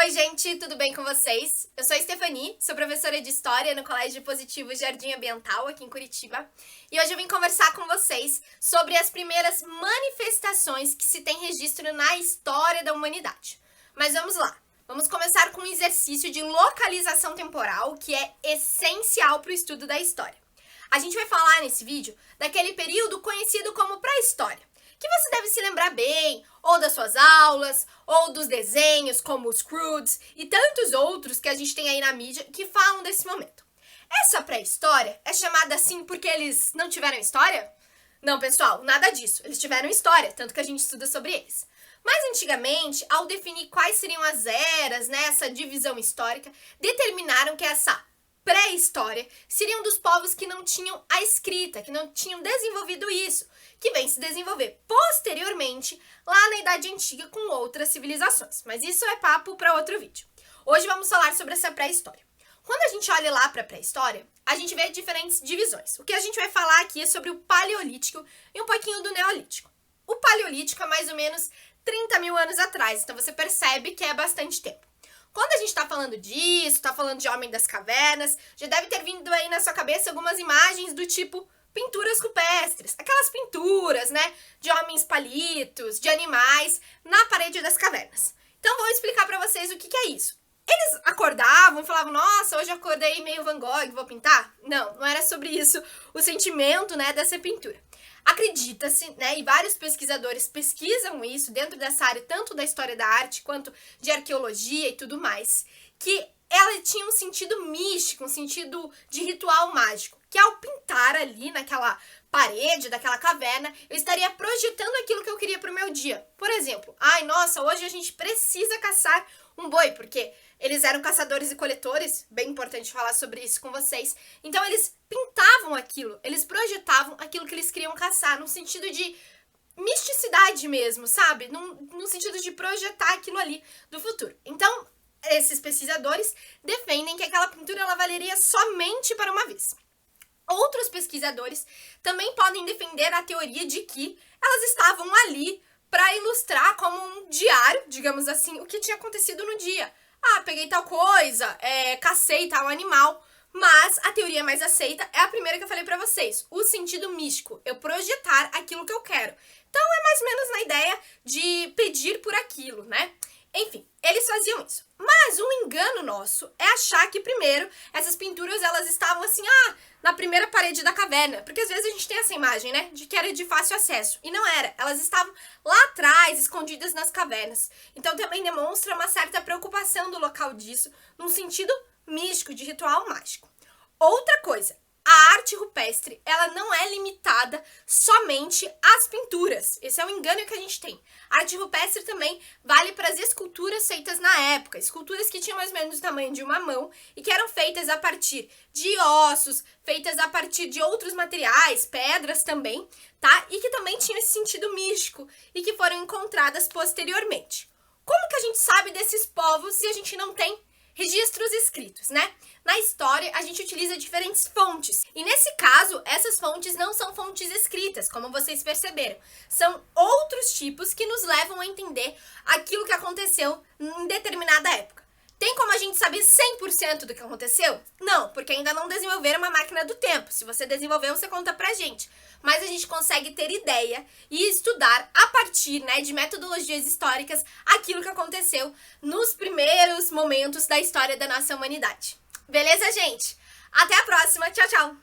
Oi, gente, tudo bem com vocês? Eu sou a Stephanie, sou professora de História no Colégio Positivo Jardim Ambiental, aqui em Curitiba, e hoje eu vim conversar com vocês sobre as primeiras manifestações que se tem registro na história da humanidade. Mas vamos lá, vamos começar com um exercício de localização temporal que é essencial para o estudo da história. A gente vai falar nesse vídeo daquele período conhecido como pré-história, que você deve se lembrar bem, ou das suas aulas, ou dos desenhos como os Croods e tantos outros que a gente tem aí na mídia que falam desse momento. Essa pré-história é chamada assim porque eles não tiveram história? Não, pessoal, nada disso. Eles tiveram história, tanto que a gente estuda sobre eles. Mas antigamente, ao definir quais seriam as eras, essa divisão histórica, determinaram que essa pré-história seriam dos povos que não tinham a escrita, que não tinham desenvolvido isso, que vem se desenvolver posteriormente lá na Idade Antiga com outras civilizações. Mas isso é papo para outro vídeo. Hoje vamos falar sobre essa pré-história. Quando a gente olha lá para a pré-história, a gente vê diferentes divisões. O que a gente vai falar aqui é sobre o Paleolítico e um pouquinho do Neolítico. O Paleolítico é mais ou menos 30 mil anos atrás, então você percebe que é bastante tempo. Quando a gente tá falando disso, tá falando de Homem das Cavernas, já deve ter vindo aí na sua cabeça algumas imagens do tipo pinturas rupestres. Aquelas pinturas, de homens palitos, de animais, na parede das cavernas. Então vou explicar pra vocês o que é isso. Eles acordavam e falavam, nossa, hoje eu acordei meio Van Gogh, vou pintar? Não, não era sobre isso o sentimento, dessa pintura. Acredita-se, e vários pesquisadores pesquisam isso dentro dessa área, tanto da história da arte quanto de arqueologia e tudo mais, que ela tinha um sentido místico, um sentido de ritual mágico, que ao pintar ali naquela parede daquela caverna, eu estaria projetando aquilo que eu queria pro meu dia. Por exemplo, nossa, hoje a gente precisa caçar um boi, porque eles eram caçadores e coletores, bem importante falar sobre isso com vocês. Então eles pintavam aquilo, eles projetavam aquilo que eles queriam caçar, num sentido de misticidade mesmo, sabe? No sentido de projetar aquilo ali do futuro. Então, esses pesquisadores defendem que aquela pintura ela valeria somente para uma vez. Outros pesquisadores também podem defender a teoria de que elas estavam ali para ilustrar como um diário, digamos assim, o que tinha acontecido no dia. Peguei tal coisa, cacei tal animal. Mas a teoria mais aceita é a primeira que eu falei pra vocês, o sentido místico, eu projetar aquilo que eu quero. Então é mais ou menos na ideia de pedir por aquilo, Enfim, eles faziam isso. Mas um engano nosso é achar que primeiro essas pinturas elas estavam assim, na primeira parede da caverna, porque às vezes a gente tem essa imagem, de que era de fácil acesso, e não era, elas estavam lá atrás, escondidas nas cavernas. Então também demonstra uma certa preocupação do local disso, num sentido místico, de ritual mágico. Outra coisa, a arte rupestre, ela não é limitada somente às pinturas. Esse é o engano que a gente tem. A arte rupestre também vale para as esculturas feitas na época. Esculturas que tinham mais ou menos o tamanho de uma mão e que eram feitas a partir de ossos, feitas a partir de outros materiais, pedras também, tá? E que também tinham esse sentido místico e que foram encontradas posteriormente. Como que a gente sabe desses povos se a gente não tem registros escritos, Na história, a gente utiliza diferentes fontes. E nesse caso, essas fontes não são fontes escritas, como vocês perceberam. São outros tipos que nos levam a entender aquilo que aconteceu em determinada época. Tem como a gente saber 100% do que aconteceu? Não, porque ainda não desenvolveram uma máquina do tempo. Se você desenvolveu, você conta pra gente. Mas a gente consegue ter ideia e estudar a partir, de metodologias históricas aquilo que aconteceu nos primeiros momentos da história da nossa humanidade. Beleza, gente? Até a próxima. Tchau, tchau!